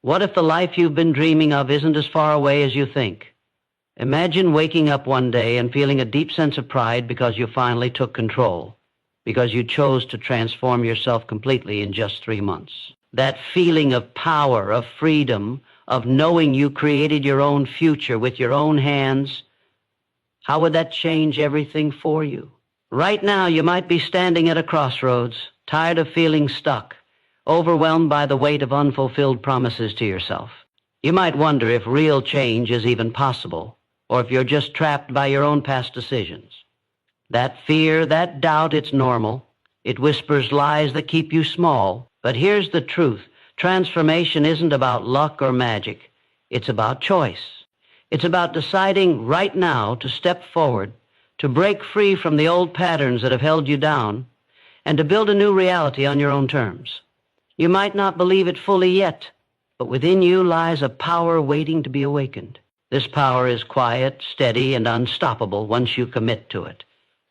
What if the life you've been dreaming of isn't as far away as you think? Imagine waking up one day and feeling a deep sense of pride because you finally took control, because you chose to transform yourself completely in just 3 months. That feeling of power, of freedom, of knowing you created your own future with your own hands, how would that change everything for you? Right now, you might be standing at a crossroads, tired of feeling stuck, overwhelmed by the weight of unfulfilled promises to yourself. You might wonder if real change is even possible, or if you're just trapped by your own past decisions. That fear, that doubt, it's normal. It whispers lies that keep you small. But here's the truth. Transformation isn't about luck or magic. It's about choice. It's about deciding right now to step forward, to break free from the old patterns that have held you down, and to build a new reality on your own terms. You might not believe it fully yet, but within you lies a power waiting to be awakened. This power is quiet, steady, and unstoppable once you commit to it.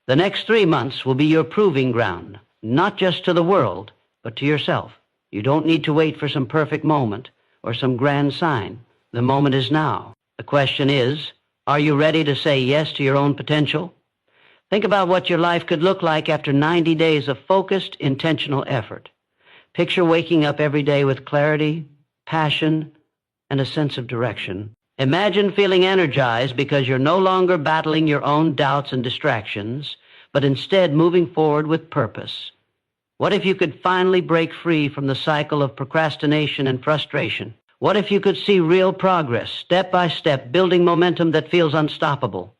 The next 3 months will be your proving ground, not just to the world, but to yourself. You don't need to wait for some perfect moment or some grand sign. The moment is now. The question is, are you ready to say yes to your own potential? Think about what your life could look like after 90 days of focused, intentional effort. Picture waking up every day with clarity, passion, and a sense of direction. Imagine feeling energized because you're no longer battling your own doubts and distractions, but instead moving forward with purpose. What if you could finally break free from the cycle of procrastination and frustration? What if you could see real progress, step by step, building momentum that feels unstoppable?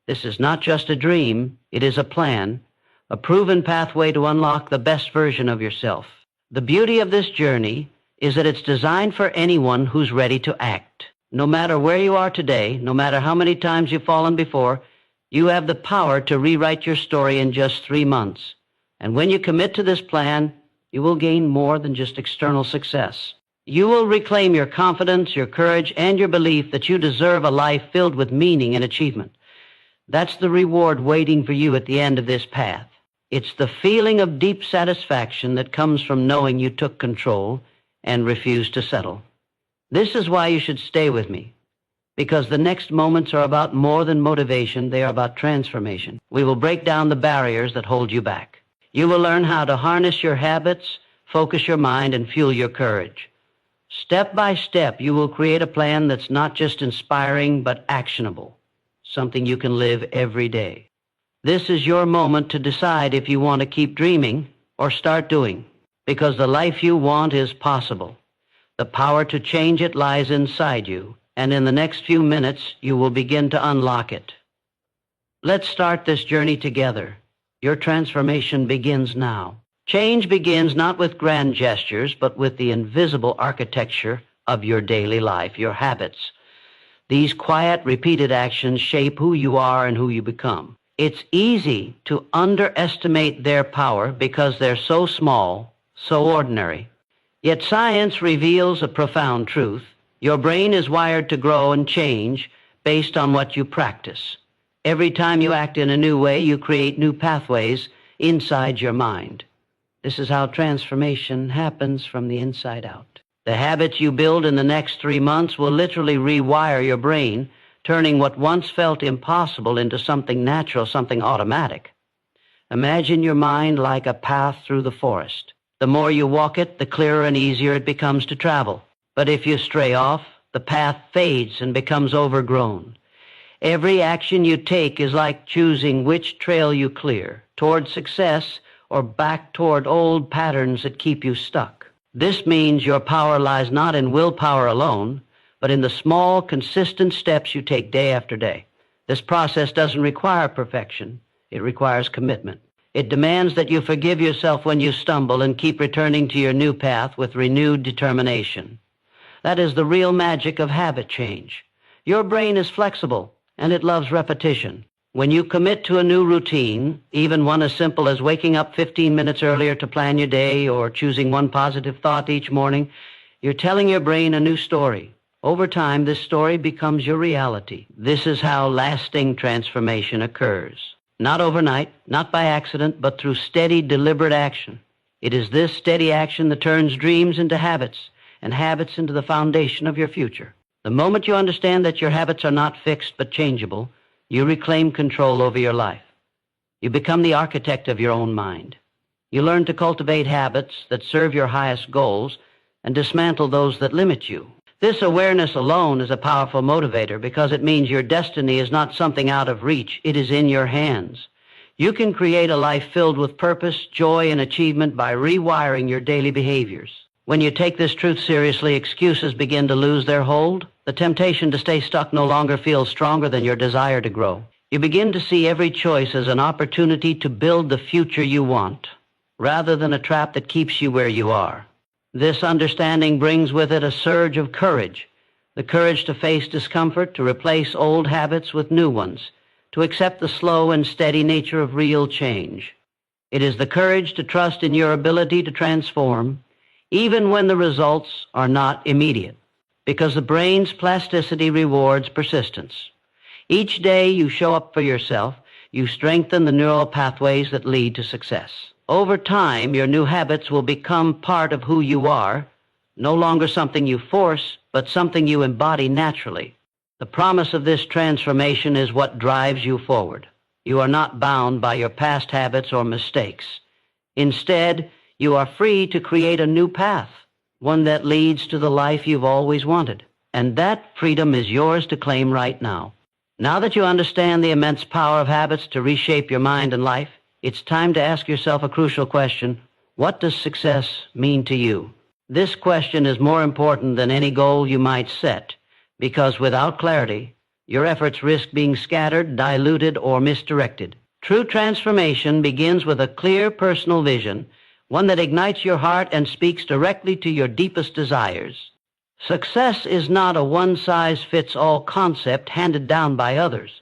This is not just a dream, it is a plan, a proven pathway to unlock the best version of yourself. The beauty of this journey is that it's designed for anyone who's ready to act. No matter where you are today, no matter how many times you've fallen before, you have the power to rewrite your story in just 3 months. And when you commit to this plan, you will gain more than just external success. You will reclaim your confidence, your courage, and your belief that you deserve a life filled with meaning and achievement. That's the reward waiting for you at the end of this path. It's the feeling of deep satisfaction that comes from knowing you took control and refused to settle. This is why you should stay with me, because the next moments are about more than motivation, they are about transformation. We will break down the barriers that hold you back. You will learn how to harness your habits, focus your mind, and fuel your courage. Step by step, you will create a plan that's not just inspiring, but actionable, something you can live every day. This is your moment to decide if you want to keep dreaming or start doing, because the life you want is possible. The power to change it lies inside you, and in the next few minutes, you will begin to unlock it. Let's start this journey together. Your transformation begins now. Change begins not with grand gestures, but with the invisible architecture of your daily life, your habits. These quiet, repeated actions shape who you are and who you become. It's easy to underestimate their power because they're so small, so ordinary. Yet science reveals a profound truth. Your brain is wired to grow and change based on what you practice. Every time you act in a new way, you create new pathways inside your mind. This is how transformation happens from the inside out. The habits you build in the next 3 months will literally rewire your brain, turning what once felt impossible into something natural, something automatic. Imagine your mind like a path through the forest. The more you walk it, the clearer and easier it becomes to travel. But if you stray off, the path fades and becomes overgrown. Every action you take is like choosing which trail you clear, toward success or back toward old patterns that keep you stuck. This means your power lies not in willpower alone, but in the small, consistent steps you take day after day. This process doesn't require perfection. It requires commitment. It demands that you forgive yourself when you stumble and keep returning to your new path with renewed determination. That is the real magic of habit change. Your brain is flexible, and it loves repetition. When you commit to a new routine, even one as simple as waking up 15 minutes earlier to plan your day or choosing one positive thought each morning, you're telling your brain a new story. Over time, this story becomes your reality. This is how lasting transformation occurs. Not overnight, not by accident, but through steady, deliberate action. It is this steady action that turns dreams into habits and habits into the foundation of your future. The moment you understand that your habits are not fixed but changeable, you reclaim control over your life. You become the architect of your own mind. You learn to cultivate habits that serve your highest goals and dismantle those that limit you. This awareness alone is a powerful motivator because it means your destiny is not something out of reach. It is in your hands. You can create a life filled with purpose, joy, and achievement by rewiring your daily behaviors. When you take this truth seriously, excuses begin to lose their hold. The temptation to stay stuck no longer feels stronger than your desire to grow. You begin to see every choice as an opportunity to build the future you want, rather than a trap that keeps you where you are. This understanding brings with it a surge of courage, the courage to face discomfort, to replace old habits with new ones, to accept the slow and steady nature of real change. It is the courage to trust in your ability to transform, even when the results are not immediate, because the brain's plasticity rewards persistence. Each day you show up for yourself, you strengthen the neural pathways that lead to success. Over time, your new habits will become part of who you are, no longer something you force, but something you embody naturally. The promise of this transformation is what drives you forward. You are not bound by your past habits or mistakes. Instead, you are free to create a new path, one that leads to the life you've always wanted. And that freedom is yours to claim right now. Now that you understand the immense power of habits to reshape your mind and life, it's time to ask yourself a crucial question. What does success mean to you? This question is more important than any goal you might set, because without clarity, your efforts risk being scattered, diluted, or misdirected. True transformation begins with a clear personal vision, one that ignites your heart and speaks directly to your deepest desires. Success is not a one-size-fits-all concept handed down by others.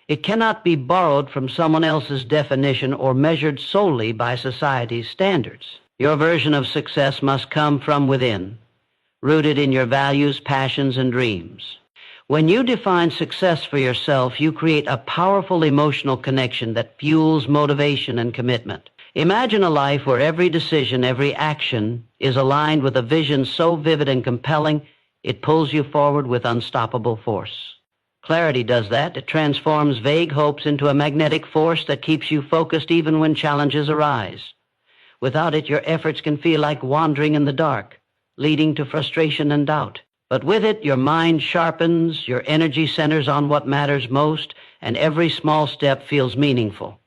It cannot be borrowed from someone else's definition or measured solely by society's standards. Your version of success must come from within, rooted in your values, passions, and dreams. When you define success for yourself, you create a powerful emotional connection that fuels motivation and commitment. Imagine a life where every decision, every action is aligned with a vision so vivid and compelling, it pulls you forward with unstoppable force. Clarity does that. It transforms vague hopes into a magnetic force that keeps you focused even when challenges arise. Without it, your efforts can feel like wandering in the dark, leading to frustration and doubt. But with it, your mind sharpens, your energy centers on what matters most, and every small step feels meaningful.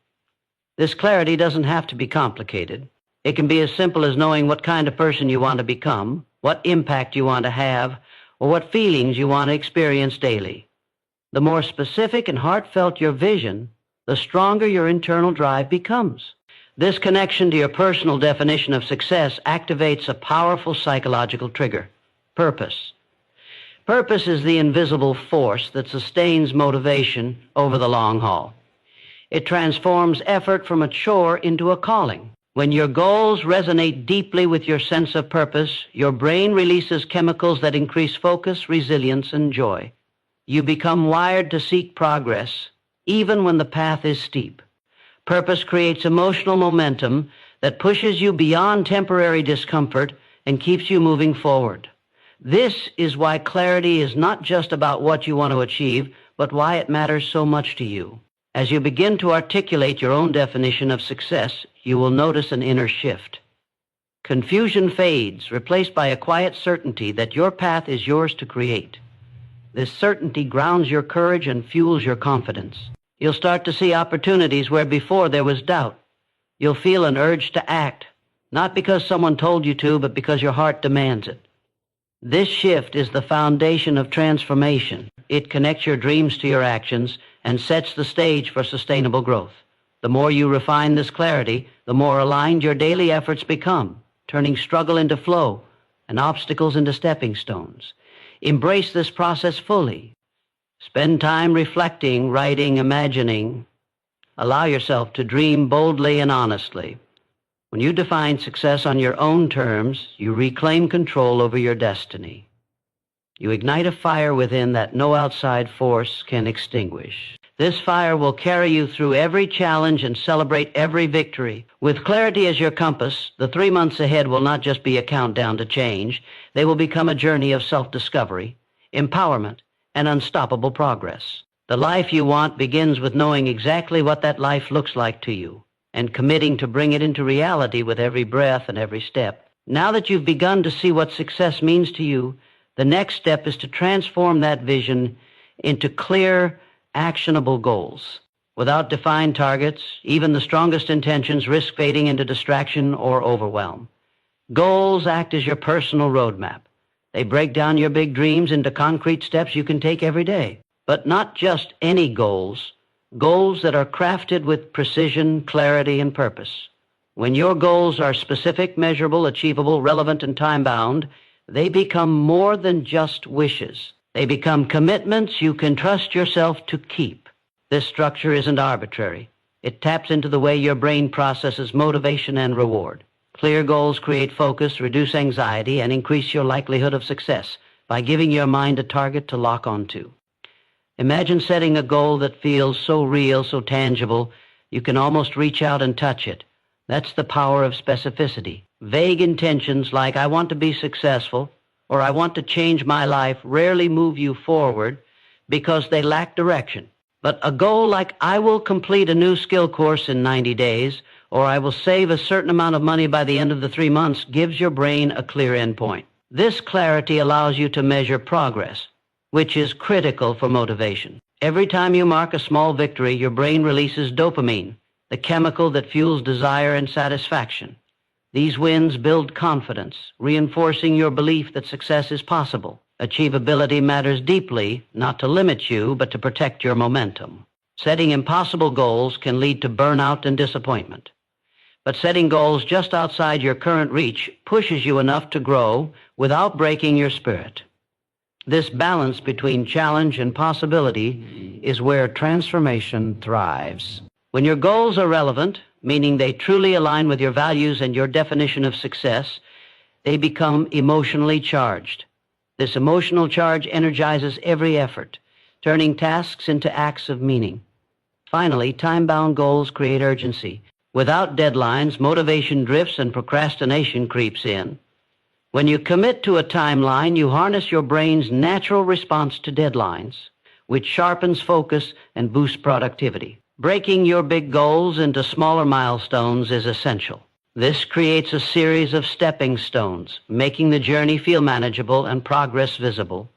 This clarity doesn't have to be complicated. It can be as simple as knowing what kind of person you want to become, what impact you want to have, or what feelings you want to experience daily. The more specific and heartfelt your vision, the stronger your internal drive becomes. This connection to your personal definition of success activates a powerful psychological trigger: purpose. Purpose is the invisible force that sustains motivation over the long haul. It transforms effort from a chore into a calling. When your goals resonate deeply with your sense of purpose, your brain releases chemicals that increase focus, resilience, and joy. You become wired to seek progress, even when the path is steep. Purpose creates emotional momentum that pushes you beyond temporary discomfort and keeps you moving forward. This is why clarity is not just about what you want to achieve, but why it matters so much to you. As you begin to articulate your own definition of success, you will notice an inner shift. Confusion fades, replaced by a quiet certainty that your path is yours to create. This certainty grounds your courage and fuels your confidence. You'll start to see opportunities where before there was doubt. You'll feel an urge to act, not because someone told you to, but because your heart demands it. This shift is the foundation of transformation. It connects your dreams to your actions and sets the stage for sustainable growth. The more you refine this clarity, the more aligned your daily efforts become, turning struggle into flow and obstacles into stepping stones. Embrace this process fully. Spend time reflecting, writing, imagining. Allow yourself to dream boldly and honestly. When you define success on your own terms, you reclaim control over your destiny. You ignite a fire within that no outside force can extinguish. This fire will carry you through every challenge and celebrate every victory. With clarity as your compass, the 3 months ahead will not just be a countdown to change. They will become a journey of self-discovery, empowerment, and unstoppable progress. The life you want begins with knowing exactly what that life looks like to you and committing to bring it into reality with every breath and every step. Now that you've begun to see what success means to you, the next step is to transform that vision into clear, actionable goals. Without defined targets, even the strongest intentions risk fading into distraction or overwhelm. Goals act as your personal roadmap. They break down your big dreams into concrete steps you can take every day. But not just any goals, goals that are crafted with precision, clarity, and purpose. When your goals are specific, measurable, achievable, relevant, and time-bound, they become more than just wishes. They become commitments you can trust yourself to keep. This structure isn't arbitrary. It taps into the way your brain processes motivation and reward. Clear goals create focus, reduce anxiety, and increase your likelihood of success by giving your mind a target to lock onto. Imagine setting a goal that feels so real, so tangible, you can almost reach out and touch it. That's the power of specificity. Vague intentions like, I want to be successful, or I want to change my life, rarely move you forward because they lack direction. But a goal like, I will complete a new skill course in 90 days, or I will save a certain amount of money by the end of the 3 months, gives your brain a clear endpoint. This clarity allows you to measure progress, which is critical for motivation. Every time you mark a small victory, your brain releases dopamine, the chemical that fuels desire and satisfaction. These wins build confidence, reinforcing your belief that success is possible. Achievability matters deeply, not to limit you, but to protect your momentum. Setting impossible goals can lead to burnout and disappointment. But setting goals just outside your current reach pushes you enough to grow without breaking your spirit. This balance between challenge and possibility is where transformation thrives. When your goals are relevant, meaning they truly align with your values and your definition of success, they become emotionally charged. This emotional charge energizes every effort, turning tasks into acts of meaning. Finally, time-bound goals create urgency. Without deadlines, motivation drifts and procrastination creeps in. When you commit to a timeline, you harness your brain's natural response to deadlines, which sharpens focus and boosts productivity. Breaking your big goals into smaller milestones is essential. This creates a series of stepping stones, making the journey feel manageable and progress visible.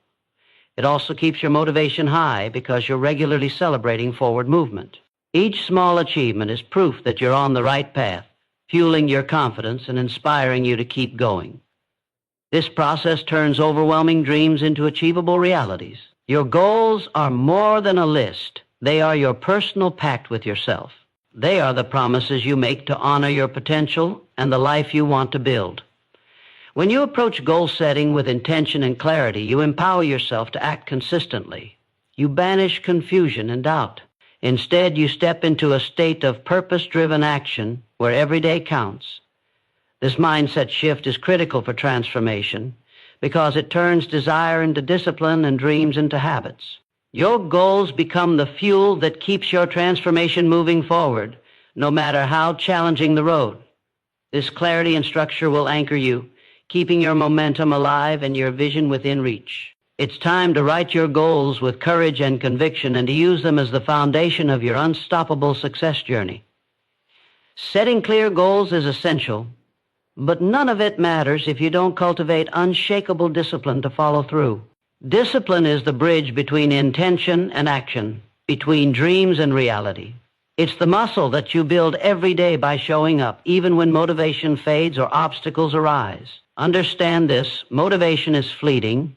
It also keeps your motivation high because you're regularly celebrating forward movement. Each small achievement is proof that you're on the right path, fueling your confidence and inspiring you to keep going. This process turns overwhelming dreams into achievable realities. Your goals are more than a list. They are your personal pact with yourself. They are the promises you make to honor your potential and the life you want to build. When you approach goal setting with intention and clarity, you empower yourself to act consistently. You banish confusion and doubt. Instead, you step into a state of purpose-driven action where every day counts. This mindset shift is critical for transformation because it turns desire into discipline and dreams into habits. Your goals become the fuel that keeps your transformation moving forward, no matter how challenging the road. This clarity and structure will anchor you, keeping your momentum alive and your vision within reach. It's time to write your goals with courage and conviction and to use them as the foundation of your unstoppable success journey. Setting clear goals is essential, but none of it matters if you don't cultivate unshakable discipline to follow through. Discipline is the bridge between intention and action, between dreams and reality. It's the muscle that you build every day by showing up, even when motivation fades or obstacles arise. Understand this: motivation is fleeting,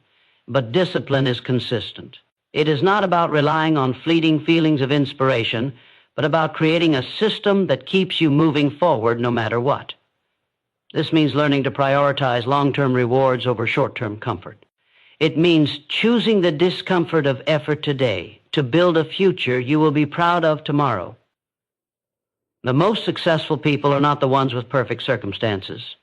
but discipline is consistent. It is not about relying on fleeting feelings of inspiration, but about creating a system that keeps you moving forward no matter what. This means learning to prioritize long-term rewards over short-term comfort. It means choosing the discomfort of effort today to build a future you will be proud of tomorrow. The most successful people are not the ones with perfect circumstances.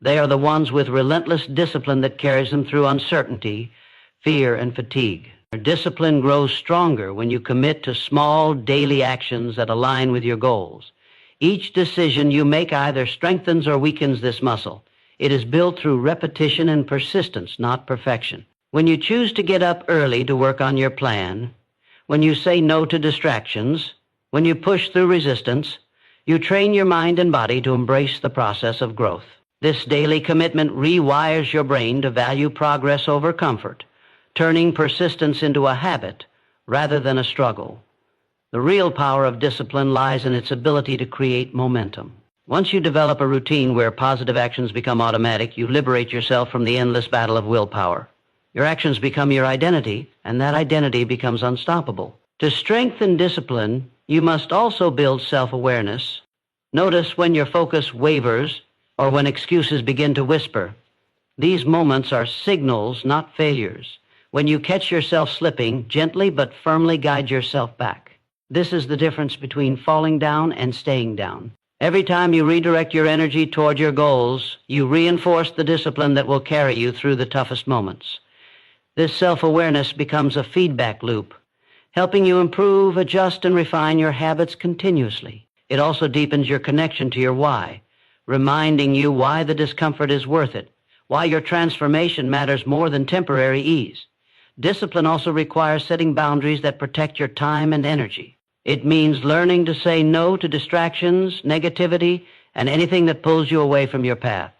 They are the ones with relentless discipline that carries them through uncertainty, fear, and fatigue. Discipline grows stronger when you commit to small daily actions that align with your goals. Each decision you make either strengthens or weakens this muscle. It is built through repetition and persistence, not perfection. When you choose to get up early to work on your plan, when you say no to distractions, when you push through resistance, you train your mind and body to embrace the process of growth. This daily commitment rewires your brain to value progress over comfort, turning persistence into a habit rather than a struggle. The real power of discipline lies in its ability to create momentum. Once you develop a routine where positive actions become automatic, you liberate yourself from the endless battle of willpower. Your actions become your identity, and that identity becomes unstoppable. To strengthen discipline, you must also build self-awareness. Notice when your focus wavers or when excuses begin to whisper. These moments are signals, not failures. When you catch yourself slipping, gently but firmly guide yourself back. This is the difference between falling down and staying down. Every time you redirect your energy toward your goals, you reinforce the discipline that will carry you through the toughest moments. This self-awareness becomes a feedback loop, helping you improve, adjust, and refine your habits continuously. It also deepens your connection to your why, reminding you why the discomfort is worth it, why your transformation matters more than temporary ease. Discipline also requires setting boundaries that protect your time and energy. It means learning to say no to distractions, negativity, and anything that pulls you away from your path.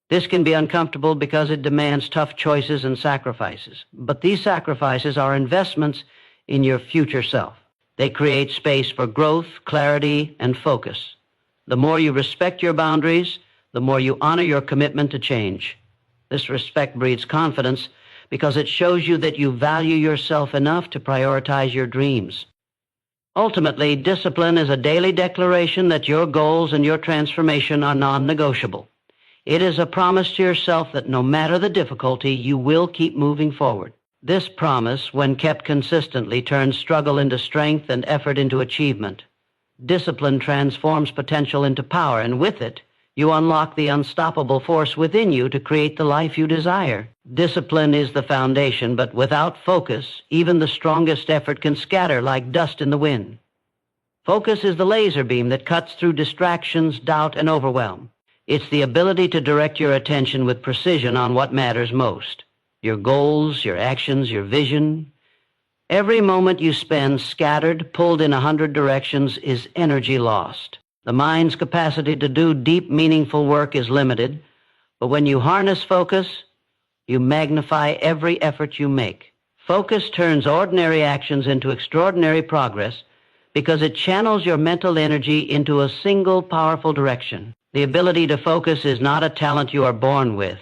This can be uncomfortable because it demands tough choices and sacrifices, but these sacrifices are investments in your future self. They create space for growth, clarity, and focus. The more you respect your boundaries, the more you honor your commitment to change. This respect breeds confidence because it shows you that you value yourself enough to prioritize your dreams. Ultimately, discipline is a daily declaration that your goals and your transformation are non-negotiable. It is a promise to yourself that no matter the difficulty, you will keep moving forward. This promise, when kept consistently, turns struggle into strength and effort into achievement. Discipline transforms potential into power, and with it, you unlock the unstoppable force within you to create the life you desire. Discipline is the foundation, but without focus, even the strongest effort can scatter like dust in the wind. Focus is the laser beam that cuts through distractions, doubt, and overwhelm. It's the ability to direct your attention with precision on what matters most. Your goals, your actions, your vision. Every moment you spend scattered, pulled in 100 directions is energy lost. The mind's capacity to do deep, meaningful work is limited, but when you harness focus, you magnify every effort you make. Focus turns ordinary actions into extraordinary progress because it channels your mental energy into a single powerful direction. The ability to focus is not a talent you are born with.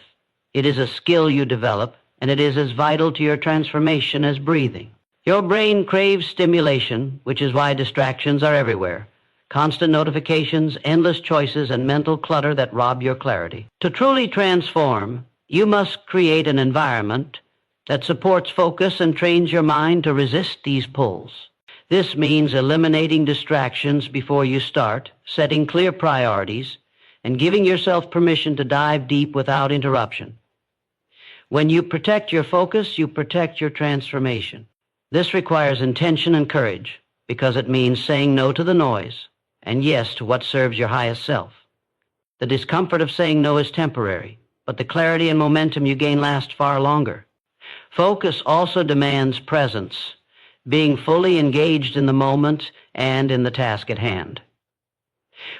It is a skill you develop, and it is as vital to your transformation as breathing. Your brain craves stimulation, which is why distractions are everywhere. Constant notifications, endless choices, and mental clutter that rob your clarity. To truly transform, you must create an environment that supports focus and trains your mind to resist these pulls. This means eliminating distractions before you start, setting clear priorities, and giving yourself permission to dive deep without interruption. When you protect your focus, you protect your transformation. This requires intention and courage because it means saying no to the noise and yes to what serves your highest self. The discomfort of saying no is temporary, but the clarity and momentum you gain last far longer. Focus also demands presence, being fully engaged in the moment and in the task at hand.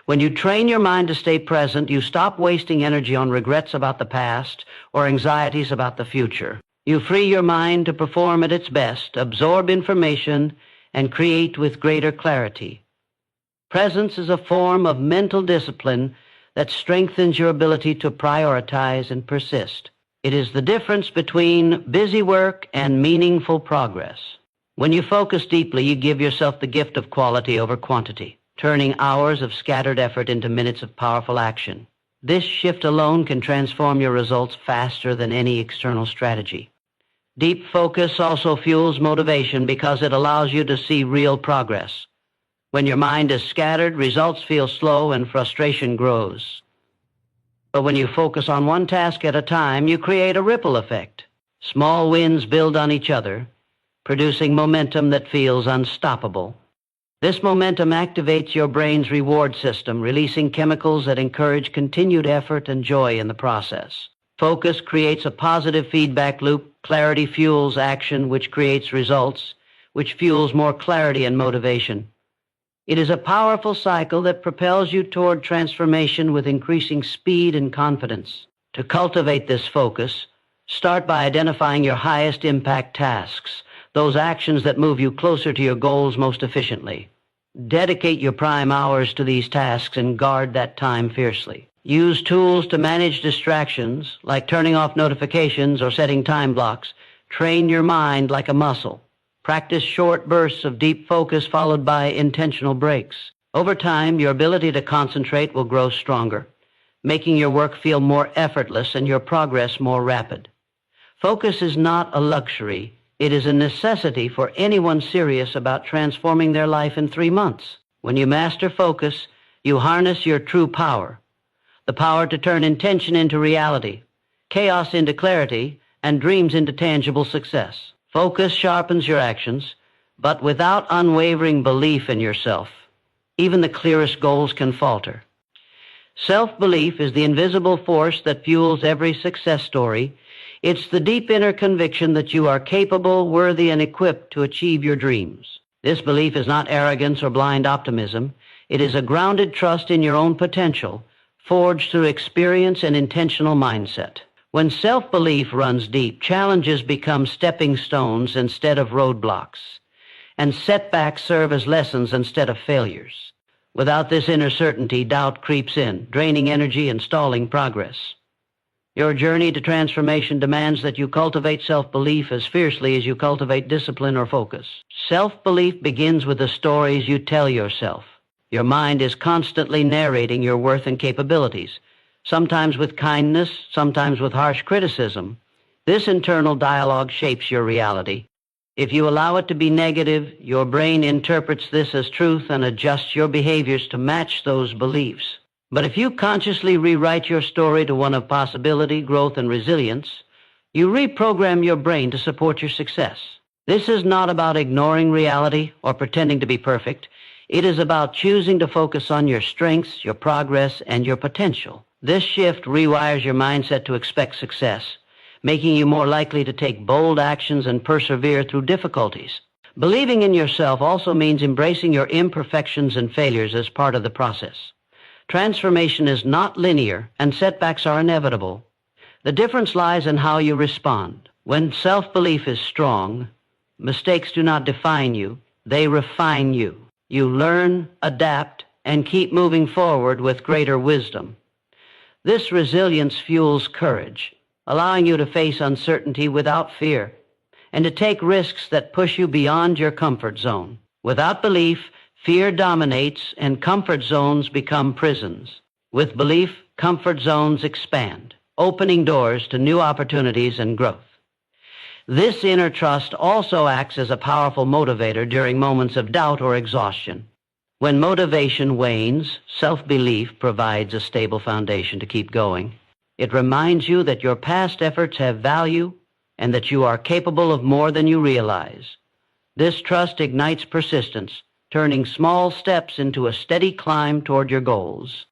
When you train your mind to stay present, you stop wasting energy on regrets about the past or anxieties about the future. You free your mind to perform at its best, absorb information, and create with greater clarity. Presence is a form of mental discipline that strengthens your ability to prioritize and persist. It is the difference between busy work and meaningful progress. When you focus deeply, you give yourself the gift of quality over quantity, turning hours of scattered effort into minutes of powerful action. This shift alone can transform your results faster than any external strategy. Deep focus also fuels motivation because it allows you to see real progress. When your mind is scattered, results feel slow and frustration grows. But when you focus on one task at a time, you create a ripple effect. Small wins build on each other, producing momentum that feels unstoppable. This momentum activates your brain's reward system, releasing chemicals that encourage continued effort and joy in the process. Focus creates a positive feedback loop. Clarity fuels action, which creates results, which fuels more clarity and motivation. It is a powerful cycle that propels you toward transformation with increasing speed and confidence. To cultivate this focus, start by identifying your highest impact tasks, those actions that move you closer to your goals most efficiently. Dedicate your prime hours to these tasks and guard that time fiercely. Use tools to manage distractions, like turning off notifications or setting time blocks. Train your mind like a muscle. Practice short bursts of deep focus followed by intentional breaks. Over time, your ability to concentrate will grow stronger, making your work feel more effortless and your progress more rapid. Focus is not a luxury. It is a necessity for anyone serious about transforming their life in 3 months. When you master focus, you harness your true power, the power to turn intention into reality, chaos into clarity, and dreams into tangible success. Focus sharpens your actions, but without unwavering belief in yourself, even the clearest goals can falter. Self-belief is the invisible force that fuels every success story. It's the deep inner conviction that you are capable, worthy, and equipped to achieve your dreams. This belief is not arrogance or blind optimism. It is a grounded trust in your own potential, forged through experience and intentional mindset. When self-belief runs deep, challenges become stepping stones instead of roadblocks, and setbacks serve as lessons instead of failures. Without this inner certainty, doubt creeps in, draining energy and stalling progress. Your journey to transformation demands that you cultivate self-belief as fiercely as you cultivate discipline or focus. Self-belief begins with the stories you tell yourself. Your mind is constantly narrating your worth and capabilities, sometimes with kindness, sometimes with harsh criticism. This internal dialogue shapes your reality. If you allow it to be negative, your brain interprets this as truth and adjusts your behaviors to match those beliefs. But if you consciously rewrite your story to one of possibility, growth, and resilience, you reprogram your brain to support your success. This is not about ignoring reality or pretending to be perfect. It is about choosing to focus on your strengths, your progress, and your potential. This shift rewires your mindset to expect success, making you more likely to take bold actions and persevere through difficulties. Believing in yourself also means embracing your imperfections and failures as part of the process. Transformation is not linear, and setbacks are inevitable. The difference lies in how you respond. When self-belief is strong, mistakes do not define you, they refine you. You learn, adapt, and keep moving forward with greater wisdom. This resilience fuels courage, allowing you to face uncertainty without fear, and to take risks that push you beyond your comfort zone. Without belief, fear dominates and comfort zones become prisons. With belief, comfort zones expand, opening doors to new opportunities and growth. This inner trust also acts as a powerful motivator during moments of doubt or exhaustion. When motivation wanes, self-belief provides a stable foundation to keep going. It reminds you that your past efforts have value and that you are capable of more than you realize. This trust ignites persistence, turning small steps into a steady climb toward your goals.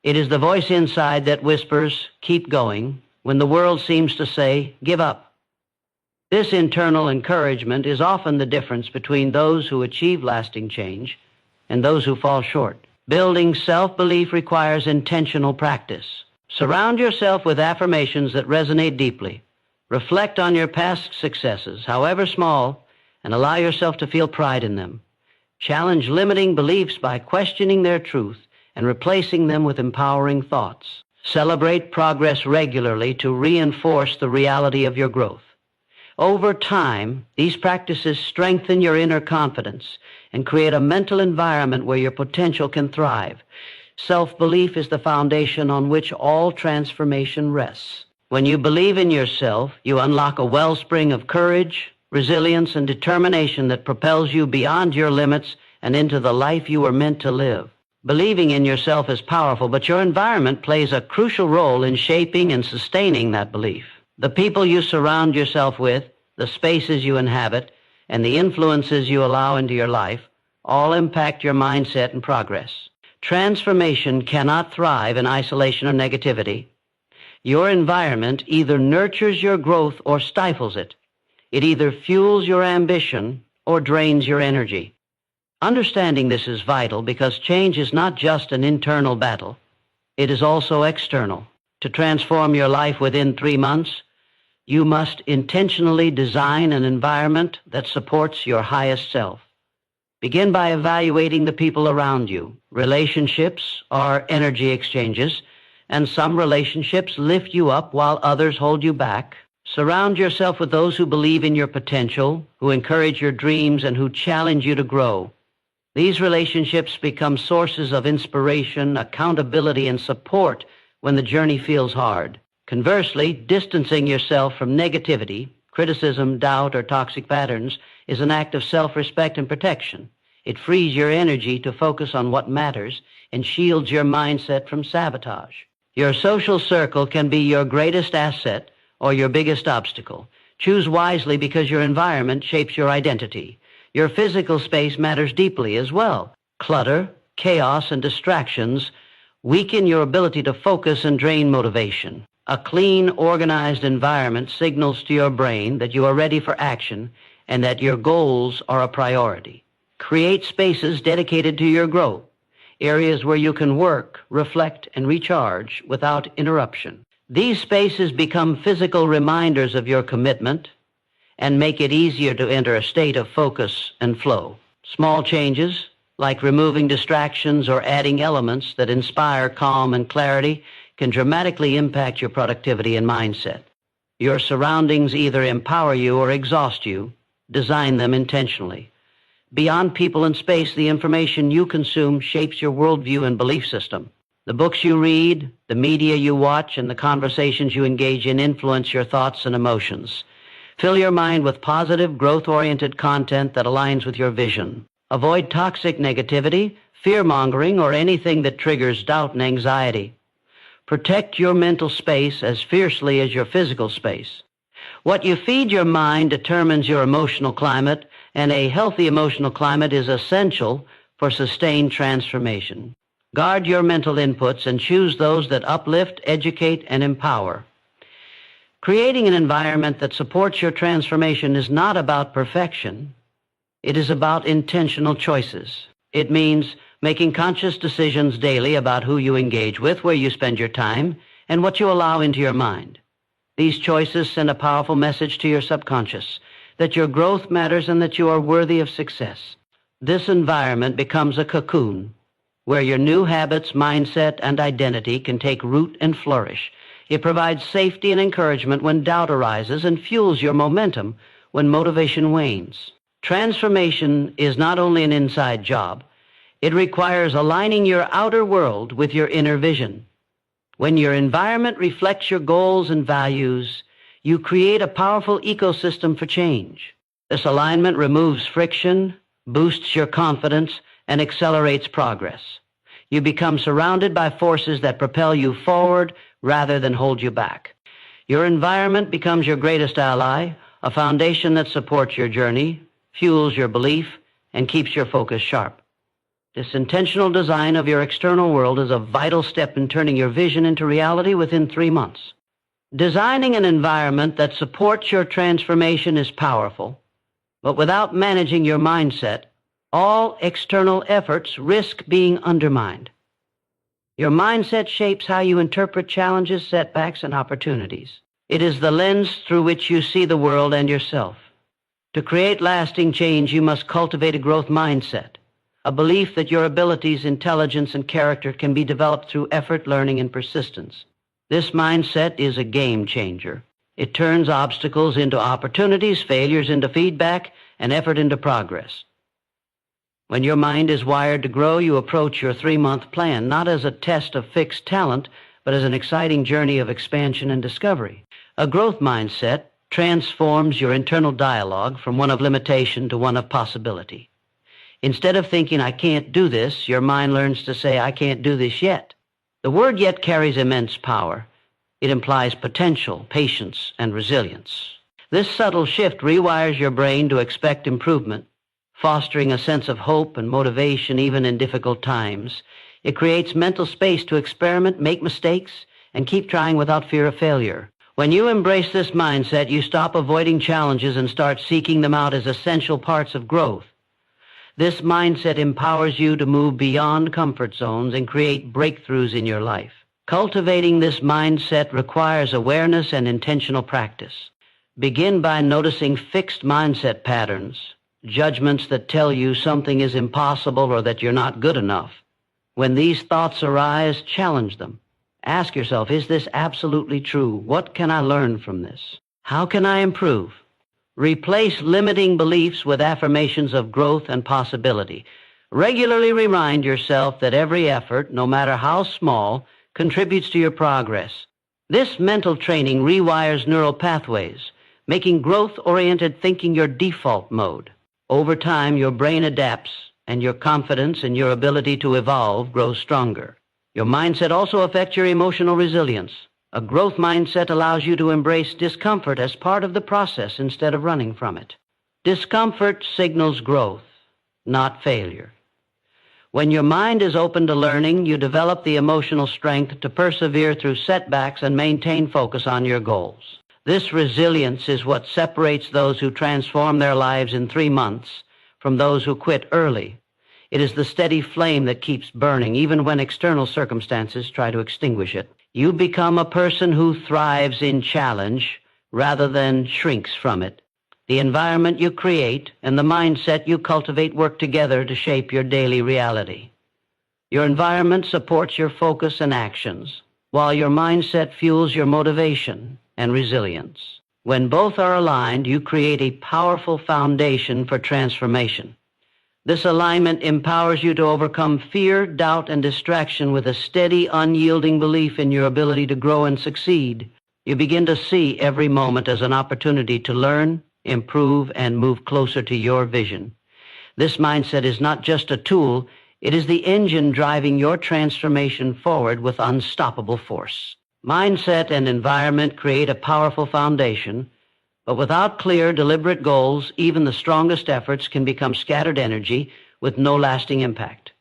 It is the voice inside that whispers, "Keep going," when the world seems to say, "Give up." This internal encouragement is often the difference between those who achieve lasting change and those who fall short. Building self-belief requires intentional practice. Surround yourself with affirmations that resonate deeply. Reflect on your past successes, however small, and allow yourself to feel pride in them. Challenge limiting beliefs by questioning their truth and replacing them with empowering thoughts. Celebrate progress regularly to reinforce the reality of your growth. Over time, these practices strengthen your inner confidence and create a mental environment where your potential can thrive. Self-belief is the foundation on which all transformation rests. When you believe in yourself, you unlock a wellspring of courage, resilience, and determination that propels you beyond your limits and into the life you were meant to live. Believing in yourself is powerful, but your environment plays a crucial role in shaping and sustaining that belief. The people you surround yourself with, the spaces you inhabit, and the influences you allow into your life all impact your mindset and progress. Transformation cannot thrive in isolation or negativity. Your environment either nurtures your growth or stifles it. It either fuels your ambition or drains your energy. Understanding this is vital because change is not just an internal battle. It is also external. To transform your life within 3 months, you must intentionally design an environment that supports your highest self. Begin by evaluating the people around you. Relationships are energy exchanges, and some relationships lift you up while others hold you back. Surround yourself with those who believe in your potential, who encourage your dreams, and who challenge you to grow. These relationships become sources of inspiration, accountability, and support when the journey feels hard. Conversely, distancing yourself from negativity, criticism, doubt, or toxic patterns is an act of self-respect and protection. It frees your energy to focus on what matters and shields your mindset from sabotage. Your social circle can be your greatest asset or your biggest obstacle. Choose wisely because your environment shapes your identity. Your physical space matters deeply as well. Clutter, chaos, and distractions weaken your ability to focus and drain motivation. A clean, organized environment signals to your brain that you are ready for action and that your goals are a priority. Create spaces dedicated to your growth, areas where you can work, reflect, and recharge without interruption. These spaces become physical reminders of your commitment and make it easier to enter a state of focus and flow. Small changes, like removing distractions or adding elements that inspire calm and clarity, can dramatically impact your productivity and mindset. Your surroundings either empower you or exhaust you. Design them intentionally. Beyond people and space, the information you consume shapes your worldview and belief system. The books you read, the media you watch, and the conversations you engage in influence your thoughts and emotions. Fill your mind with positive, growth-oriented content that aligns with your vision. Avoid toxic negativity, fear-mongering, or anything that triggers doubt and anxiety. Protect your mental space as fiercely as your physical space. What you feed your mind determines your emotional climate, and a healthy emotional climate is essential for sustained transformation. Guard your mental inputs and choose those that uplift, educate, and empower. Creating an environment that supports your transformation is not about perfection. It is about intentional choices. It means making conscious decisions daily about who you engage with, where you spend your time, and what you allow into your mind. These choices send a powerful message to your subconscious that your growth matters and that you are worthy of success. This environment becomes a cocoon where your new habits, mindset, and identity can take root and flourish. It provides safety and encouragement when doubt arises and fuels your momentum when motivation wanes. Transformation is not only an inside job. It requires aligning your outer world with your inner vision. When your environment reflects your goals and values, you create a powerful ecosystem for change. This alignment removes friction, boosts your confidence, and accelerates progress. You become surrounded by forces that propel you forward rather than hold you back. Your environment becomes your greatest ally, a foundation that supports your journey, fuels your belief, and keeps your focus sharp. This intentional design of your external world is a vital step in turning your vision into reality within 3 months. Designing an environment that supports your transformation is powerful, but without managing your mindset, all external efforts risk being undermined. Your mindset shapes how you interpret challenges, setbacks, and opportunities. It is the lens through which you see the world and yourself. To create lasting change, you must cultivate a growth mindset, a belief that your abilities, intelligence, and character can be developed through effort, learning, and persistence. This mindset is a game changer. It turns obstacles into opportunities, failures into feedback, and effort into progress. When your mind is wired to grow, you approach your 3-month plan not as a test of fixed talent, but as an exciting journey of expansion and discovery. A growth mindset transforms your internal dialogue from one of limitation to one of possibility. Instead of thinking, "I can't do this," your mind learns to say, "I can't do this yet." The word "yet" carries immense power. It implies potential, patience, and resilience. This subtle shift rewires your brain to expect improvement, fostering a sense of hope and motivation even in difficult times. It creates mental space to experiment, make mistakes, and keep trying without fear of failure. When you embrace this mindset, you stop avoiding challenges and start seeking them out as essential parts of growth. This mindset empowers you to move beyond comfort zones and create breakthroughs in your life. Cultivating this mindset requires awareness and intentional practice. Begin by noticing fixed mindset patterns, judgments that tell you something is impossible or that you're not good enough. When these thoughts arise, challenge them. Ask yourself, is this absolutely true? What can I learn from this? How can I improve? Replace limiting beliefs with affirmations of growth and possibility. Regularly remind yourself that every effort, no matter how small, contributes to your progress. This mental training rewires neural pathways, making growth-oriented thinking your default mode. Over time, your brain adapts, and your confidence in your ability to evolve grows stronger. Your mindset also affects your emotional resilience. A growth mindset allows you to embrace discomfort as part of the process instead of running from it. Discomfort signals growth, not failure. When your mind is open to learning, you develop the emotional strength to persevere through setbacks and maintain focus on your goals. This resilience is what separates those who transform their lives in 3 months from those who quit early. It is the steady flame that keeps burning, even when external circumstances try to extinguish it. You become a person who thrives in challenge rather than shrinks from it. The environment you create and the mindset you cultivate work together to shape your daily reality. Your environment supports your focus and actions, while your mindset fuels your motivation and resilience. When both are aligned, you create a powerful foundation for transformation. This alignment empowers you to overcome fear, doubt, and distraction with a steady, unyielding belief in your ability to grow and succeed. You begin to see every moment as an opportunity to learn, improve, and move closer to your vision. This mindset is not just a tool, it is the engine driving your transformation forward with unstoppable force. Mindset and environment create a powerful foundation, but without clear, deliberate goals, even the strongest efforts can become scattered energy with no lasting impact.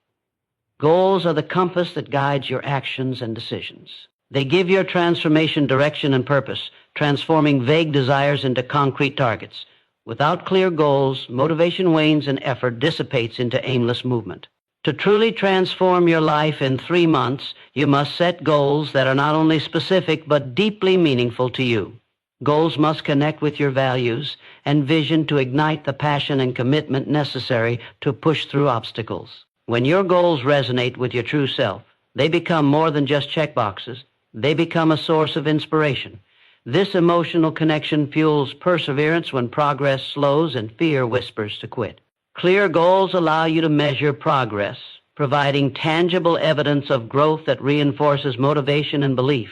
Goals are the compass that guides your actions and decisions. They give your transformation direction and purpose, transforming vague desires into concrete targets. Without clear goals, motivation wanes and effort dissipates into aimless movement. To truly transform your life in 3 months, you must set goals that are not only specific but deeply meaningful to you. Goals must connect with your values and vision to ignite the passion and commitment necessary to push through obstacles. When your goals resonate with your true self, they become more than just checkboxes. They become a source of inspiration. This emotional connection fuels perseverance when progress slows and fear whispers to quit. Clear goals allow you to measure progress, providing tangible evidence of growth that reinforces motivation and belief.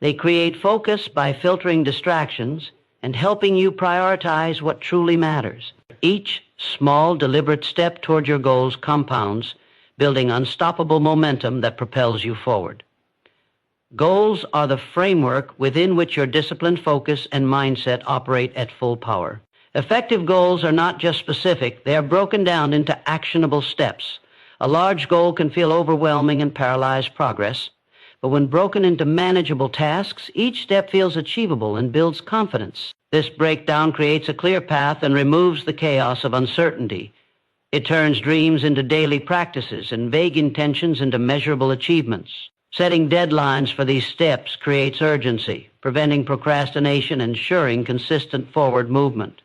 They create focus by filtering distractions and helping you prioritize what truly matters. Each small, deliberate step toward your goals compounds, building unstoppable momentum that propels you forward. Goals are the framework within which your disciplined focus and mindset operate at full power. Effective goals are not just specific, they are broken down into actionable steps. A large goal can feel overwhelming and paralyze progress, but when broken into manageable tasks, each step feels achievable and builds confidence. This breakdown creates a clear path and removes the chaos of uncertainty. It turns dreams into daily practices and vague intentions into measurable achievements. Setting deadlines for these steps creates urgency, preventing procrastination and ensuring consistent forward movement.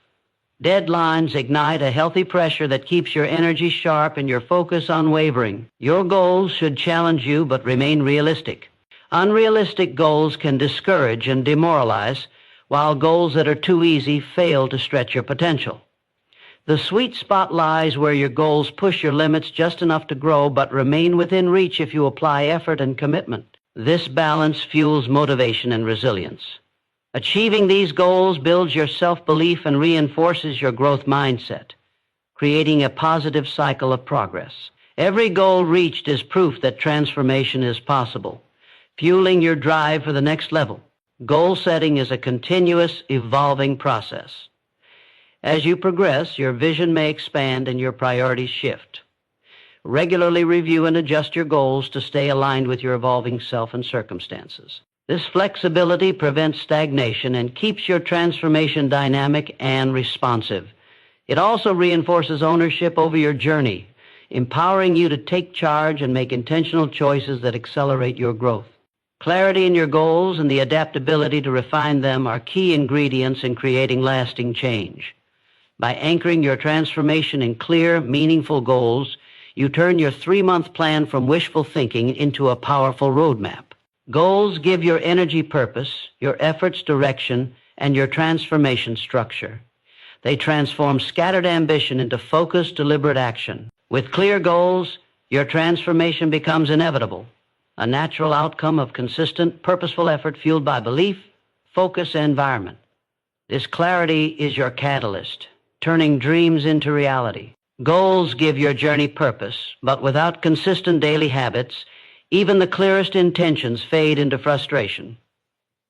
Deadlines ignite a healthy pressure that keeps your energy sharp and your focus unwavering. Your goals should challenge you but remain realistic. Unrealistic goals can discourage and demoralize, while goals that are too easy fail to stretch your potential. The sweet spot lies where your goals push your limits just enough to grow but remain within reach if you apply effort and commitment. This balance fuels motivation and resilience. Achieving these goals builds your self-belief and reinforces your growth mindset, creating a positive cycle of progress. Every goal reached is proof that transformation is possible, fueling your drive for the next level. Goal setting is a continuous, evolving process. As you progress, your vision may expand and your priorities shift. Regularly review and adjust your goals to stay aligned with your evolving self and circumstances. This flexibility prevents stagnation and keeps your transformation dynamic and responsive. It also reinforces ownership over your journey, empowering you to take charge and make intentional choices that accelerate your growth. Clarity in your goals and the adaptability to refine them are key ingredients in creating lasting change. By anchoring your transformation in clear, meaningful goals, you turn your 3-month plan from wishful thinking into a powerful roadmap. Goals give your energy purpose, your efforts direction, and your transformation structure. They transform scattered ambition into focused, deliberate action. With clear goals, your transformation becomes inevitable, a natural outcome of consistent, purposeful effort fueled by belief, focus, and environment. This clarity is your catalyst, turning dreams into reality. Goals give your journey purpose, but without consistent daily habits, even the clearest intentions fade into frustration.